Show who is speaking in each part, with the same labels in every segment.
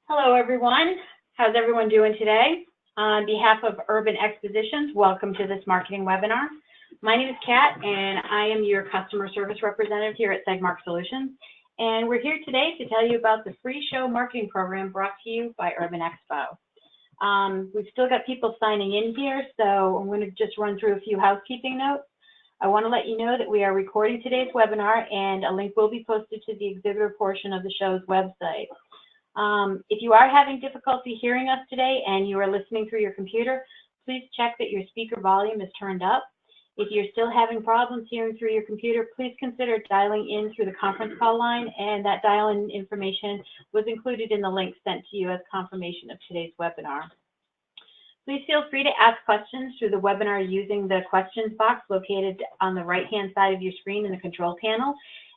Speaker 1: Hello, everyone. How's everyone doing today? On behalf of Urban Expositions, welcome to this marketing webinar. My name is Kat, and I am your customer service representative here at Segmark Solutions. And we're here today to tell you about the free show marketing program brought to you by Urban Expo. We've still got people signing in here, so I'm going to just run through a few housekeeping notes. I want to let you know that we are recording today's webinar, and a link will be posted to the exhibitor portion of the show's website. If you are having difficulty hearing us today and you are listening through your computer, please check that your speaker volume is turned up. If you're still having problems hearing through your computer, please consider dialing in through the conference call line, and that dial-in information was included in the link sent to you as confirmation of today's webinar. Please feel free to ask questions through the webinar using the questions box located on the right-hand side of your screen in the control panel.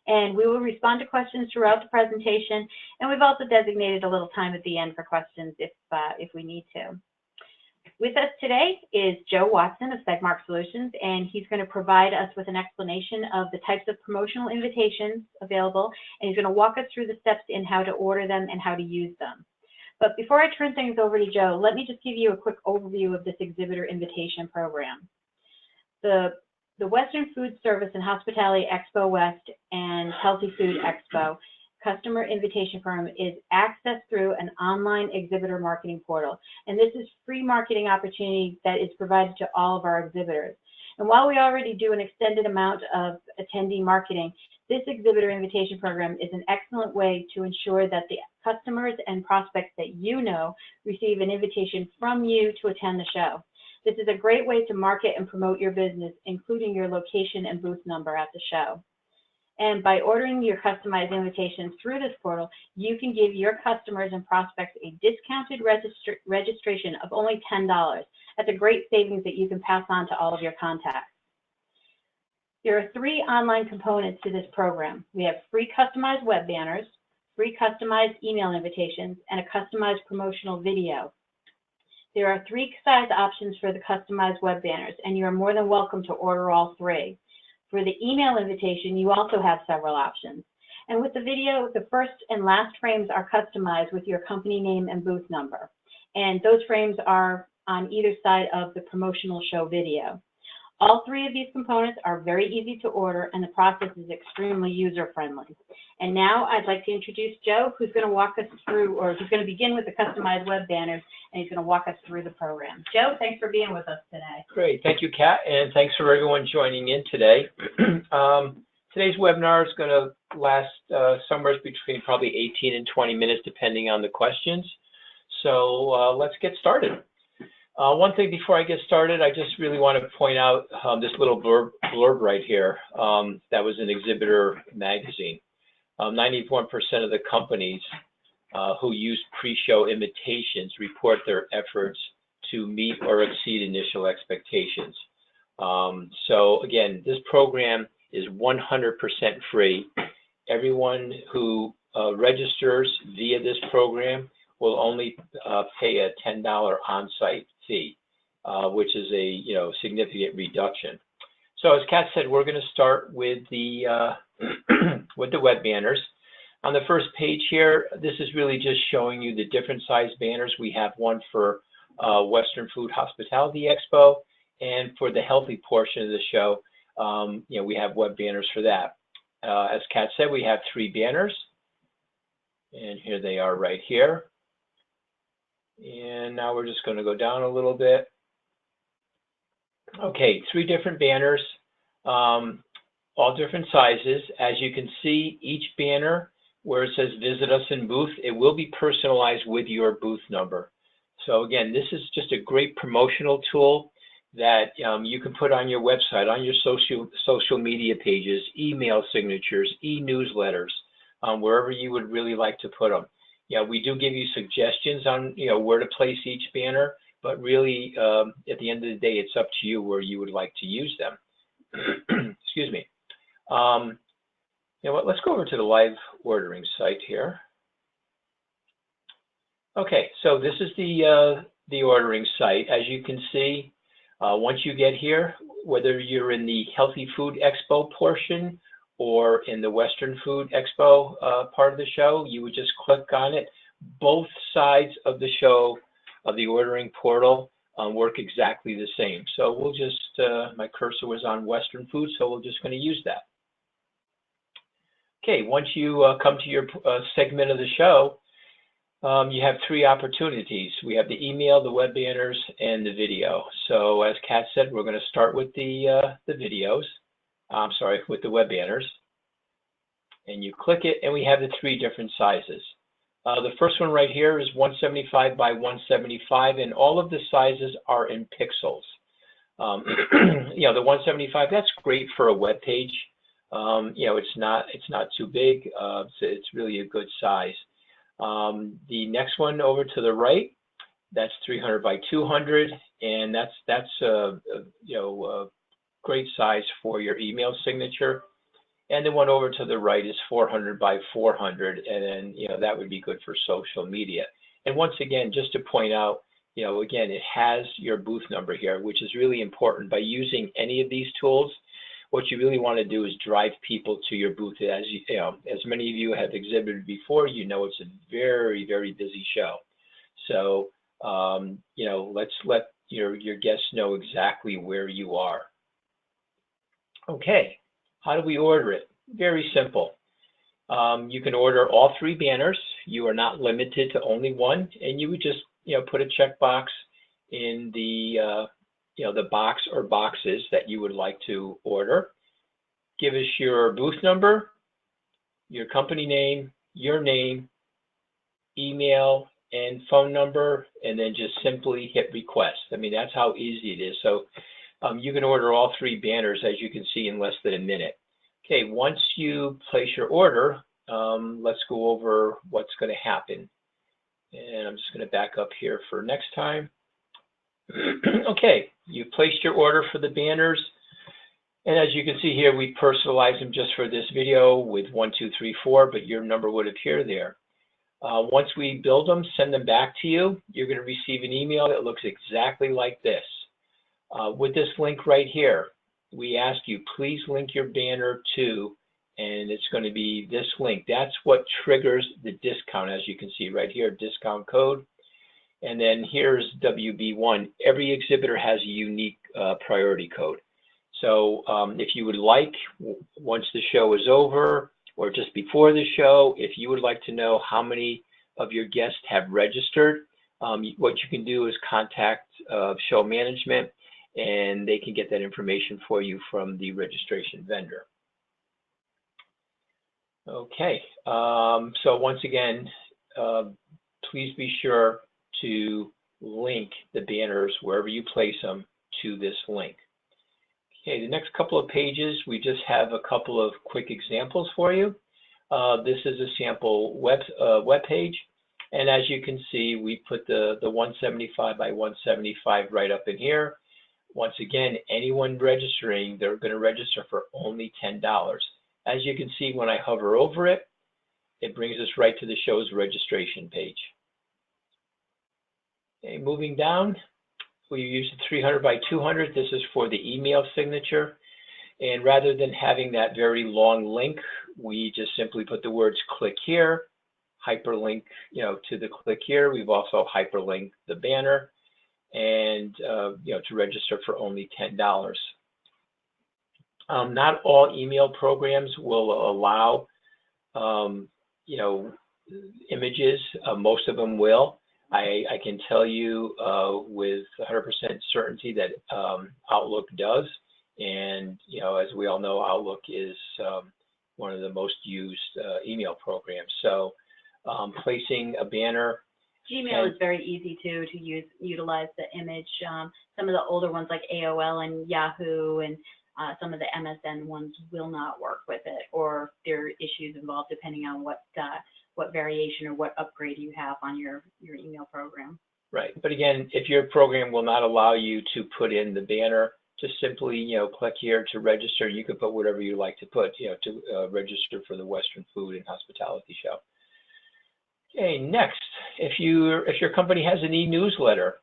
Speaker 1: And we will respond to questions throughout the presentation. And we've also designated a little time at the end for questions if we need to. With us today is Joe Watson of Segmark Solutions, and he's going to provide us with an explanation of the types of promotional invitations available, and he's going to walk us through the steps in how to order them and how to use them. But before I turn things over to Joe, let me just give you a quick overview of this exhibitor invitation program. The Western Foodservice and Hospitality Expo West and Healthy Food Expo customer invitation program is accessed through an online exhibitor marketing portal. And this is free marketing opportunity that is provided to all of our exhibitors. And while we already do an extended amount of attendee marketing, this exhibitor invitation program is an excellent way to ensure that the customers and prospects that you know receive an invitation from you to attend the show. This is a great way to market and promote your business, including your location and booth number at the show. And by ordering your customized invitations through this portal, you can give your customers and prospects a discounted registration of only $10. That's a great savings that you can pass on to all of your contacts. There are 3 online components to this program. We have free customized web banners, free customized email invitations, and a customized promotional video. There are 3 size options for the customized web banners, and you are more than welcome to order all 3. For the email invitation, you also have several options. And with the video, the first and last frames are customized with your company name and booth number. And those frames are on either side of the promotional show video. All 3 of these components are very easy to order, and the process is extremely user-friendly. And now I'd like to introduce Joe, who's going to walk us through, or who's going to begin with the customized web banners, and he's going to walk us through the program. Joe, thanks for being with us today.
Speaker 2: Great. Thank you, Kat, and thanks for everyone joining in today. Today's webinar is going to last somewhere between probably 18 and 20 minutes, depending on the questions. So let's get started. One thing before I get started, I just really want to point out this little blurb right here that was in Exhibitor magazine. 91% of the companies who use pre-show invitations report their efforts to meet or exceed initial expectations. So again, this program is 100% free. Everyone who registers via this program will only pay a $10 on-site fee, which is a significant reduction. So as Kat said, we're going to start with the with the web banners. On the first page here, this is really just showing you the different size banners. We have one for Western Food Hospitality Expo, and for the healthy portion of the show, we have web banners for that. As Kat said, we have 3 banners, and here they are right here. And now we're just going to go down a little bit. Okay, 3 different banners, all different sizes. As you can see, each banner where it says visit us in booth, it will be personalized with your booth number. So again, this is just a great promotional tool that you can put on your website, on your social media pages, email signatures, e-newsletters, wherever you would really like to put them. Yeah, we do give you suggestions on where to place each banner, but really at the end of the day, it's up to you where you would like to use them. Excuse me. Let's go over to the live ordering site here. Okay, so this is the ordering site. As you can see, once you get here, whether you're in the Healthy Food Expo portion or in the Western Food Expo part of the show, you would just click on it. both sides of the show, of the ordering portal, work exactly the same. So we'll just, my cursor was on Western food, so we're just going to use that. Okay, once you come to your segment of the show, you have three opportunities. We have the email, the web banners, and the video. So as Kat said, we're going to start with the videos. I'm sorry, with the web banners. And you click it, and we have the three different sizes. The first one right here is 175 by 175, and all of the sizes are in pixels. You know, the 175, that's great for a web page. You know, it's not too big. It's really a good size. The next one over to the right, that's 300 by 200, and that's you know, a great size for your email signature. And the one over to the right is 400 by 400, and then, you know, that would be good for social media. And once again, just to point out, you know, again, it has your booth number here, which is really important. By using any of these tools, what you really want to do is drive people to your booth. As you know, as many of you have exhibited before, you know it's a very, very busy show. So, you know, let's let your guests know exactly where you are. Okay. How do we order it? Very simple. You can order all three banners. You are not limited to only one, and you would just, you know, put a checkbox in the, you know, the box or boxes that you would like to order. Give us your booth number, your company name, your name, email, and phone number, and then just simply hit request. I mean, that's how easy it is. So you can order all three banners, as you can see, in less than a minute. Okay, once you place your order, let's go over what's going to happen. And I'm just going to back up here for next time. Okay, you placed your order for the banners. And as you can see here, we personalized them just for this video with 1, 2, 3, 4, but your number would appear there. Once we build them, send them back to you, you're going to receive an email that looks exactly like this. With this link right here, we ask you, please link your banner to, and it's going to be this link. That's what triggers the discount, as you can see right here, discount code. And then here's WB1. Every exhibitor has a unique priority code. So if you would like, once the show is over or just before the show, if you would like to know how many of your guests have registered, what you can do is contact show management, and they can get that information for you from the registration vendor. Okay, so once again, please be sure to link the banners wherever you place them to this link. Okay, the next couple of pages, we just have a couple of quick examples for you. This is a sample web page, and as you can see, we put the 175 by 175 right up in here. Once again, anyone registering, they're going to register for only $10. As you can see, when I hover over it, it brings us right to the show's registration page. Okay, moving down, we use the 300 by 200. This is for the email signature. And rather than having that very long link, we just simply put the words click here, hyperlink, you know, to the click here. We've also hyperlinked the banner, and you know, to register for only $10. Not all email programs will allow you know, images. Most of them will. I can tell you with 100% certainty that Outlook does, and you know, as we all know, Outlook is one of the most used email programs. So placing a banner.
Speaker 1: Gmail is very easy to utilize the image. Some of the older ones like AOL and Yahoo and some of the MSN ones will not work with it, or there are issues involved depending on what variation or what upgrade you have on your email program.
Speaker 2: Right, but again, if your program will not allow you to put in the banner, just simply, you know, click here to register. You can put whatever you like to put, you know, to register for the Western Food and Hospitality Show. Okay, next, if your company has an e-newsletter,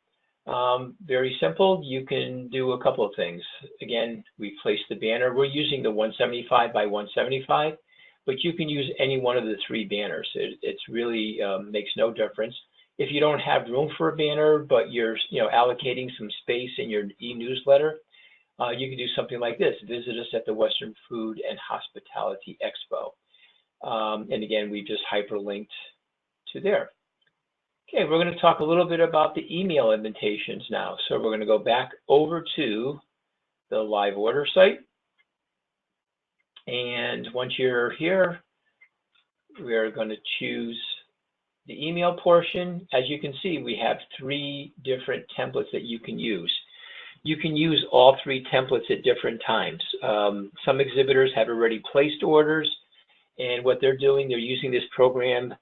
Speaker 2: very simple. You can do a couple of things. Again, we place the banner. We're using the 175 by 175, but you can use any one of the 3 banners. It's really makes no difference. If you don't have room for a banner, but you're allocating some space in your e-newsletter, you can do something like this. Visit us at the Western Food and Hospitality Expo. And again, we just hyperlinked to there. Okay, we're going to talk a little bit about the email invitations now. So we're going to go back over to the live order site. And once you're here, we're going to choose the email portion. As you can see, we have 3 different templates that you can use. You can use all 3 templates at different times. Some exhibitors have already placed orders, and what they're doing, they're using this program,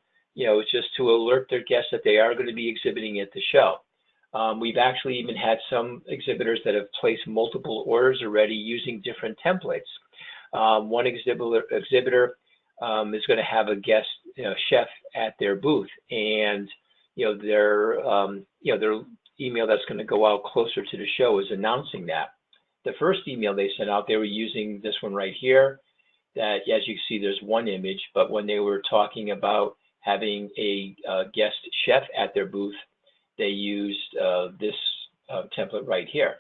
Speaker 2: just to alert their guests that they are going to be exhibiting at the show. We've actually even had some exhibitors that have placed multiple orders already using different templates. One exhibitor is going to have a guest chef at their booth, and their email that's going to go out closer to the show is announcing that. The first email they sent out, they were using this one right here. That, as you can see, there's 1 image, but when they were talking about having a guest chef at their booth, they used this template right here.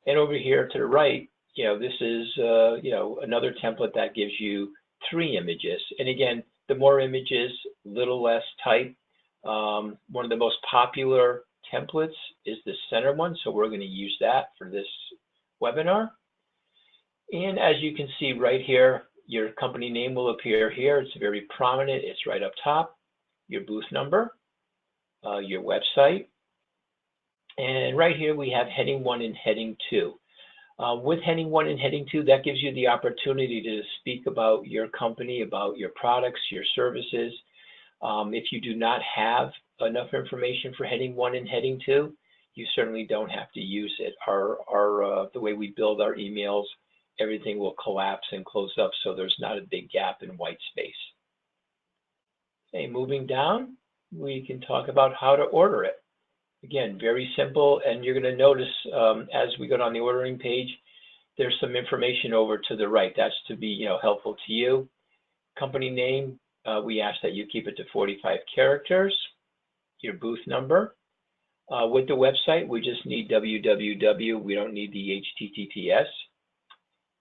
Speaker 2: And over here to the right, this is another template that gives you 3 images. And again, the more images, little less type. One of the most popular templates is the center one, so we're going to use that for this webinar. And as you can see right here, your company name will appear here. It's very prominent. It's right up top. Your booth number, your website, and right here we have heading 1 and heading 2. With heading 1 and heading 2, that gives you the opportunity to speak about your company, about your products, your services. If you do not have enough information for heading 1 and heading 2, you certainly don't have to use it. The way we build our emails, everything will collapse and close up, so there's not a big gap in white space. Okay, moving down, we can talk about how to order it. Again, very simple, and you're going to notice as we go down the ordering page, there's some information over to the right. That's to be helpful to you. Company name, we ask that you keep it to 45 characters. Your booth number. With the website, we just need www. We don't need the HTTPS.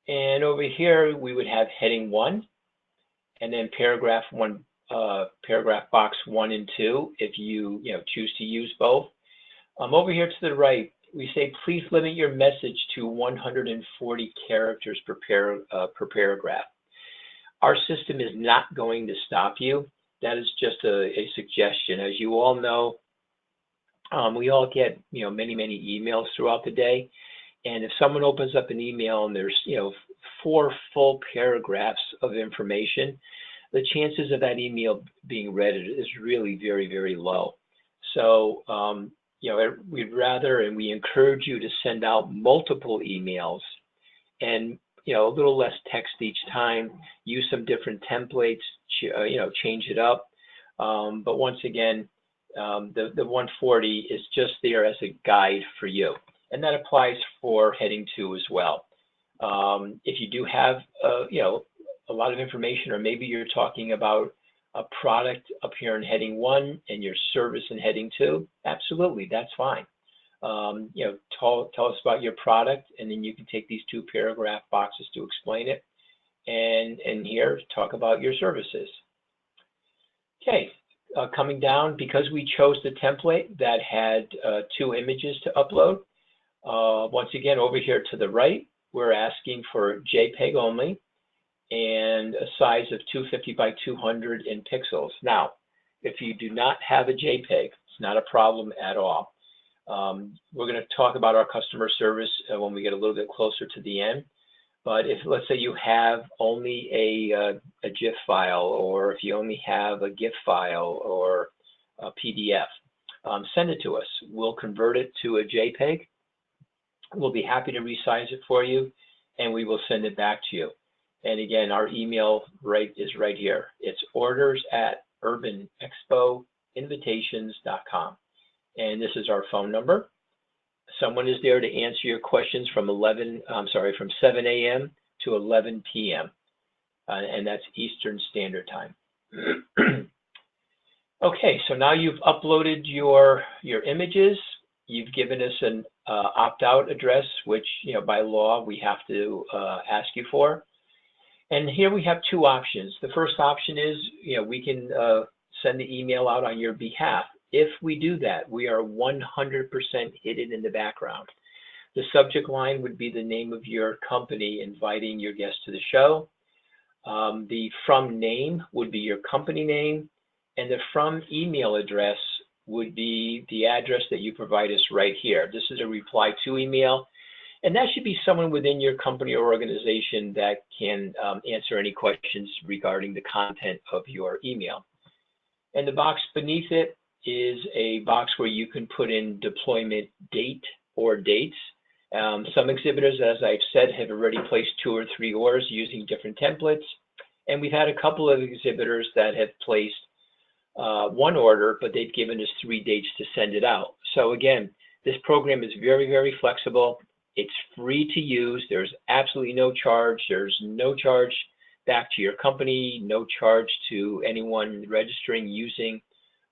Speaker 2: And over here, we would have heading 1, and then paragraph box 1 and 2, if you choose to use both. Over here to the right, we say please limit your message to 140 characters per paragraph. Our system is not going to stop you. That is just a suggestion. As you all know, we all get many emails throughout the day, and if someone opens up an email and there's 4 full paragraphs of information, the chances of that email being read is really very, very low. So we'd rather, and we encourage you to send out multiple emails and a little less text each time, use some different templates, change it up. But once again, the 140 is just there as a guide for you. And that applies for heading 2 as well. If you do have, a lot of information, or maybe you're talking about a product up here in heading 1 and your service in heading 2, absolutely, that's fine. Tell us about your product, and then you can take these 2 paragraph boxes to explain it, and here talk about your services. Okay, coming down, because we chose the template that had 2 images to upload, once again over here to the right, we're asking for JPEG only and a size of 250 by 200 in pixels. Now, if you do not have a JPEG, it's not a problem at all. We're going to talk about our customer service when we get a little bit closer to the end. But if, let's say, you have only a GIF file, or if you only have a GIF file or a PDF, send it to us. We'll convert it to a JPEG. We'll be happy to resize it for you, and we will send it back to you. And again, our email is right here. It's orders@urbanexpoinvitations.com. And this is our phone number. Someone is there to answer your questions from 7 a.m. to 11 p.m. and that's Eastern Standard Time. Okay, so now you've uploaded your images. You've given us an opt-out address, which, by law we have to ask you for. And here we have two options. The first option is, we can send the email out on your behalf. If we do that, we are 100% hidden in the background. The subject line would be the name of your company inviting your guests to the show. The from name would be your company name, and the from email address would be the address that you provide us right here. This is a reply to email, and that should be someone within your company or organization that can answer any questions regarding the content of your email. And the box beneath it is a box where you can put in deployment date or dates. Some exhibitors, as I've said, have already placed 2 or 3 orders using different templates. And we've had a couple of exhibitors that have placed 1 order, but they've given us 3 dates to send it out. So again, this program is very, very flexible. It's free to use. There's absolutely no charge. There's no charge back to your company, no charge to anyone registering using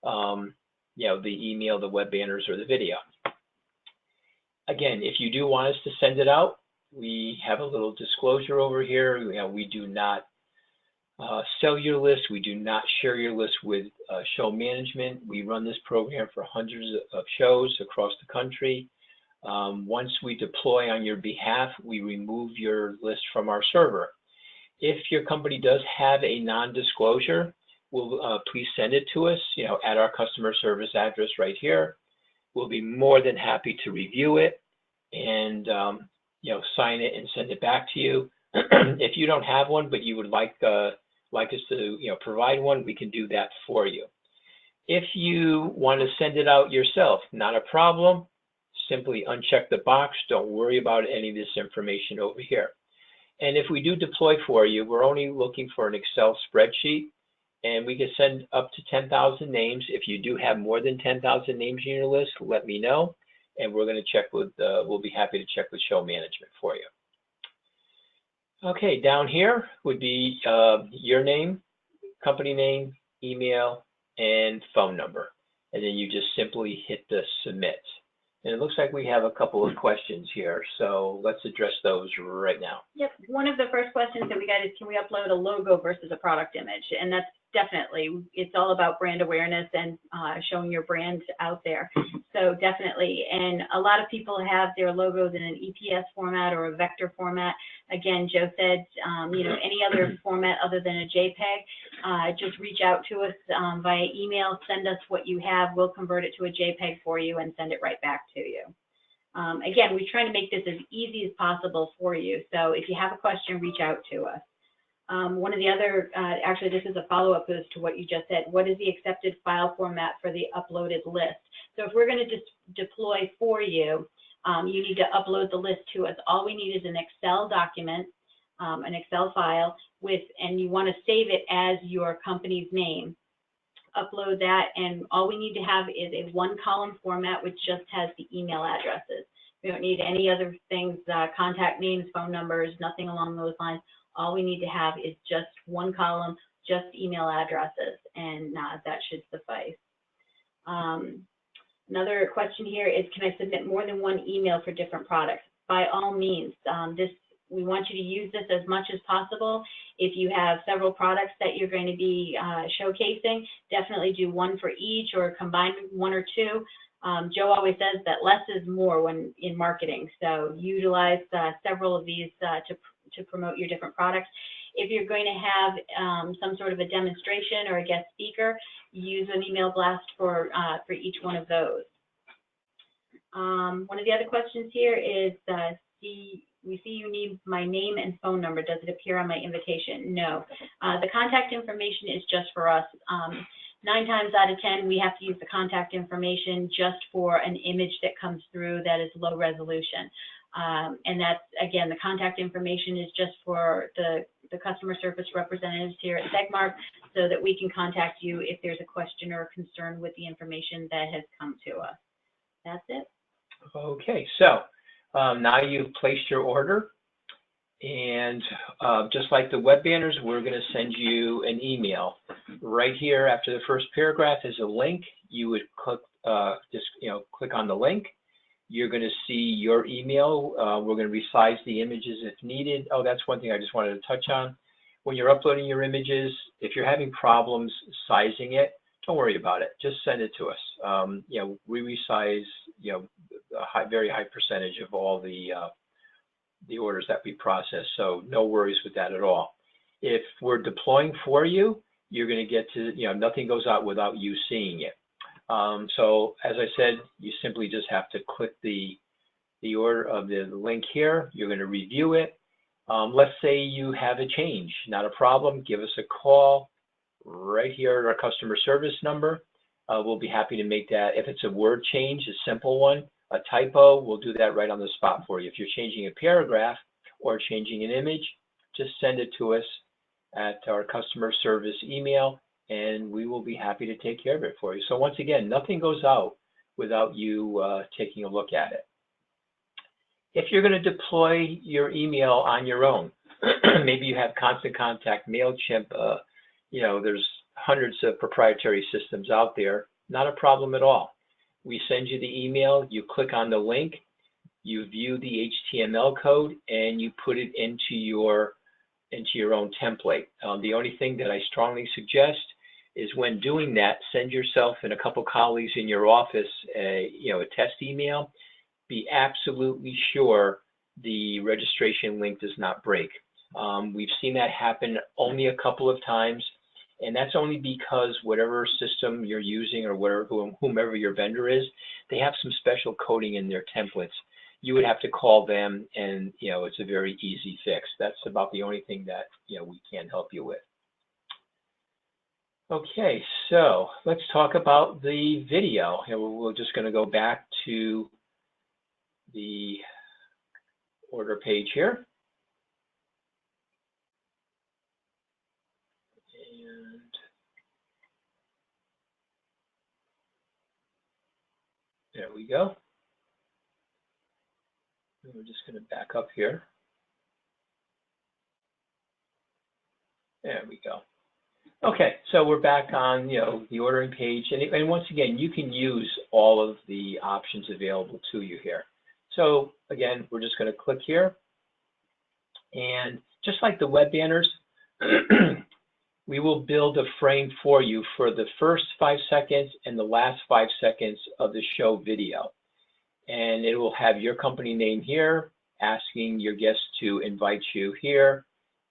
Speaker 2: the email, the web banners, or the video. Again, if you do want us to send it out, we have a little disclosure over here. We do not sell your list. We do not share your list with show management. We run this program for hundreds of shows across the country. Once we deploy on your behalf, we remove your list from our server. If your company does have a non-disclosure, please send it to us, at our customer service address right here. We'll be more than happy to review it and sign it and send it back to you. If you don't have one, but you would like us to provide one, we can do that for you. If you want to send it out yourself, not a problem. Simply uncheck the box. Don't worry about any of this information over here. And if we do deploy for you, we're only looking for an Excel spreadsheet, and we can send up to 10,000 names. If you do have more than 10,000 names in your list, let me know, and we're going to check with, we'll be happy to check with show management for you. Okay, down here would be your name, company name, email, and phone number. And then you just simply hit the submit. And it looks like we have a couple of questions here, so let's address those right now.
Speaker 1: Yep, one of the first questions that we got is, can we upload a logo versus a product image? And that's definitely, it's all about brand awareness and showing your brand out there. So definitely, and a lot of people have their logos in an EPS format or a vector format. Again, Joe said, any other format other than a JPEG, just reach out to us via email, send us what you have, we'll convert it to a JPEG for you and send it right back to you. Again, we're trying to make this as easy as possible for you. So if you have a question, reach out to us. One of the other, actually this is a follow-up as to what you just said. What is the accepted file format for the uploaded list? So if we're going to deploy for you, you need to upload the list to us. All we need is an Excel document, an Excel file and you want to save it as your company's name. Upload that, and all we need to have is a 1-column format which just has the email addresses. We don't need any other things, contact names, phone numbers, nothing along those lines. All we need to have is just 1 column, just email addresses, and that should suffice. Another question here is, can I submit more than 1 email for different products? By all means, we want you to use this as much as possible. If you have several products that you're going to be showcasing, definitely do 1 for each or combine 1 or 2. Joe always says that less is more when in marketing, so utilize several of these to promote your different products. If you're going to have some sort of a demonstration or a guest speaker, use an email blast for each one of those. One of the other questions here is, we see you need my name and phone number. Does it appear on my invitation? No. The contact information is just for us. 9 times out of 10, we have to use the contact information just for an image that comes through that is low resolution. And that's, again, the contact information is just for the customer service representatives here at Segmark so that we can contact you if there's a question or a concern with the information that has come to us. That's it.
Speaker 2: Okay, so now you've placed your order, And just like the web banners, we're going to send you an email. Right here after the first paragraph is a link. You would click, click on the link. You're going to see your email. We're going to resize the images if needed. Oh, that's one thing I just wanted to touch on. When you're uploading your images, if you're having problems sizing it, don't worry about it. Just send it to us. We resize, a very high percentage of all the orders that we process, so no worries with that at all. If we're deploying for you, you're going to get to, nothing goes out without you seeing it. So as I said, you simply just have to click the order of the link here. You're going to review it. Let's say you have a change, not a problem. Give us a call right here at our customer service number. We'll be happy to make that. If it's a word change, a simple one, a typo, we'll do that right on the spot for you. If you're changing a paragraph or changing an image, just send it to us at our customer service email, and we will be happy to take care of it for you. So once again, nothing goes out without you taking a look at it. If you're going to deploy your email on your own, maybe you have Constant Contact, MailChimp, there's hundreds of proprietary systems out there, not a problem at all. We send you the email, you click on the link, you view the HTML code, and you put it into your own template. The only thing that I strongly suggest is when doing that, send yourself and a couple colleagues in your office a test email. Be absolutely sure the registration link does not break. We've seen that happen only a couple of times, and that's only because whatever system you're using or whomever your vendor is, they have some special coding in their templates. You would have to call them, and it's a very easy fix. That's about the only thing that we can help you with. Okay, so let's talk about the video. We're just going to go back to the order page here. And there we go. And we're just going to back up here. There we go. Okay, so we're back on the ordering page, and once again, you can use all of the options available to you here. So again, we're just going to click here, and just like the web banners, we will build a frame for you for the first 5 seconds and the last 5 seconds of the show video. And it will have your company name here, asking your guests to invite you here.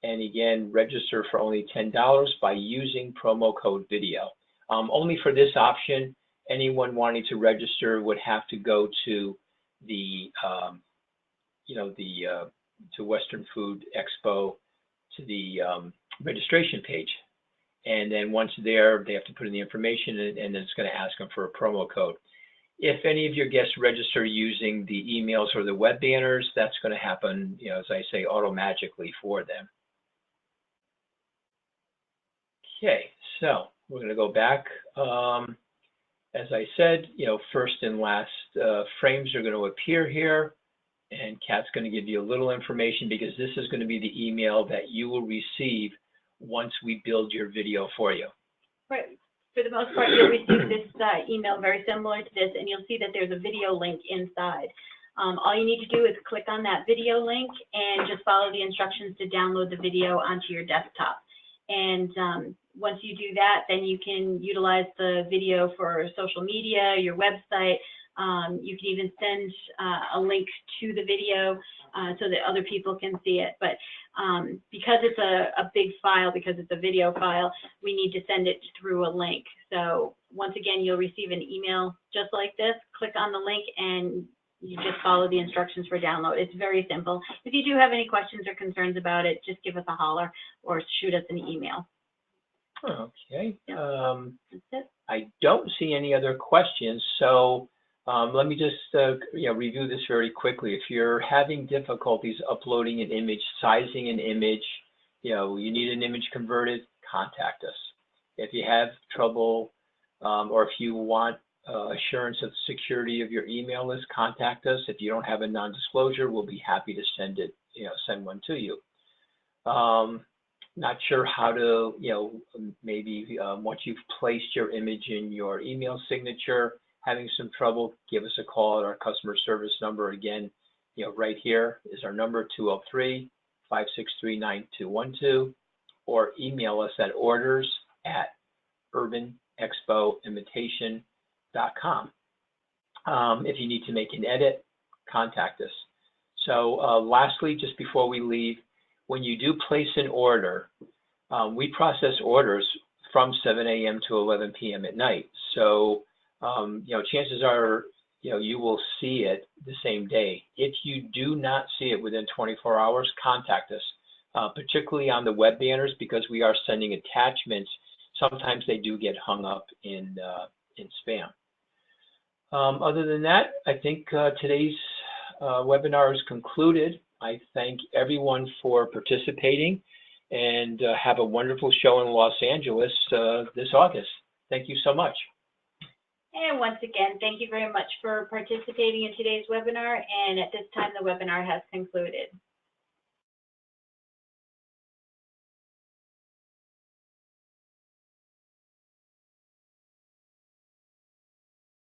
Speaker 2: And again, register for only $10 by using promo code video. Only for this option, anyone wanting to register would have to go to the, to Western Food Expo, to the registration page. And then once there, they have to put in the information, and then it's going to ask them for a promo code. If any of your guests register using the emails or the web banners, that's going to happen, as I say, automagically for them. Okay, so we're going to go back. As I said, first and last frames are going to appear here, and Kat's going to give you a little information because this is going to be the email that you will receive once we build your video for you.
Speaker 1: Right. For the most part, you'll receive this email very similar to this, and you'll see that there's a video link inside. All you need to do is click on that video link and just follow the instructions to download the video onto your desktop. And once you do that, then you can utilize the video for social media, your website. You can even send a link to the video so that other people can see it. But because it's a big file, because it's a video file, we need to send it through a link. So once again, you'll receive an email just like this. Click on the link and you just follow the instructions for download. It's very simple. If you do have any questions or concerns about it, just give us a holler or shoot us an email.
Speaker 2: Okay.
Speaker 1: That's it.
Speaker 2: I don't see any other questions, so let me just review this very quickly. If you're having difficulties uploading an image, sizing an image, you need an image converted, contact us. If you have trouble or if you want assurance of security of your email list, contact us. If you don't have a non-disclosure, we'll be happy to send it, send one to you. Not sure how to, maybe once you've placed your image in your email signature, having some trouble, give us a call at our customer service number. Again, right here is our number, 203-563-9212, or email us at orders@urbanexpoinvitation.com. If you need to make an edit, contact us. So lastly, just before we leave, when you do place an order, we process orders from 7 a.m. to 11 p.m. at night. So, chances are, you will see it the same day. If you do not see it within 24 hours, contact us, particularly on the web banners, because we are sending attachments. Sometimes they do get hung up in spam. Other than that, I think today's webinar is concluded. I thank everyone for participating, and have a wonderful show in Los Angeles this August. Thank you so much.
Speaker 1: And once again, thank you very much for participating in today's webinar. And at this time, the webinar has concluded.